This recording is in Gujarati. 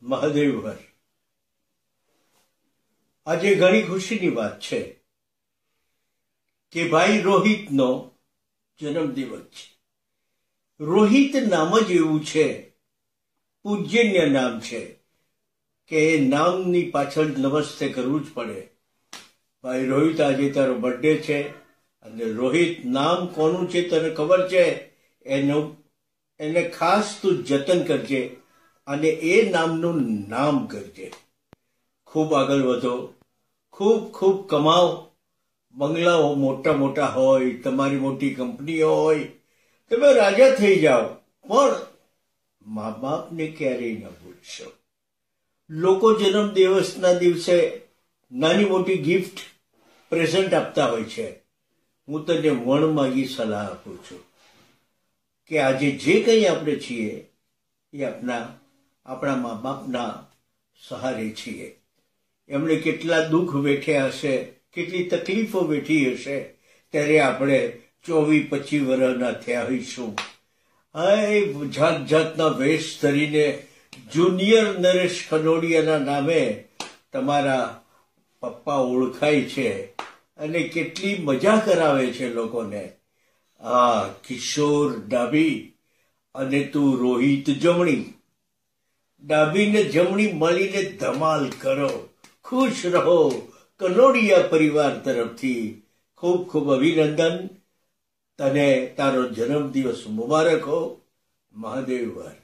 મહાદેવહર. આજે ઘણી ખુશીની વાત છે કે ભાઈ રોહિતનો જન્મદિવસ છે. રોહિત નામ જ એવું છે, પૂજ્યન્ય નામ છે કે એ નામની પાછળ નમસ્તે કરવું જ પડે. ભાઈ રોહિત, આજે તારો બર્થડે છે અને રોહિત નામ કોનું છે તને ખબર છે? એને ખાસ તું જતન કરજે અને એ નામનું નામ કરજે. ખૂબ આગળ વધો, ખૂબ ખૂબ કમાઓ, બંગલાઓ મોટા મોટા હોય, તમારી મોટી કંપનીઓ હોય, તમે રાજા થઈ જાઓ, પણ મા બાપને ક્યારેય ન ભૂલશો. લોકો જન્મદિવસના દિવસે નાની મોટી ગિફ્ટ પ્રેઝન્ટ આપતા હોય છે. હું તને વણમાગી સલાહ આપું છું કે આજે જે કંઈ આપણે છીએ એ આપણા મા બાપના સહારે છીએ. એમણે કેટલા દુઃખ વેઠ્યા હશે, કેટલી તકલીફો વેઠી હશે, ત્યારે આપણે 24-25 વર્ષના થયા હોઈશું. જાત જાતના વેશ ધરીને જુનિયર નરેશ ખનોડિયાના નામે તમારા પપ્પા ઓળખાય છે અને કેટલી મજા કરાવે છે લોકોને. કિશોર ડાબી અને તું રોહિત જમણી. ડાબી ને જમણી મળીને ધમાલ કરો, ખુશ રહો. કનોડિયા પરિવાર તરફથી ખૂબ ખૂબ અભિનંદન. તને તારો જન્મદિવસ મુબારક હો. મહાદેવહર.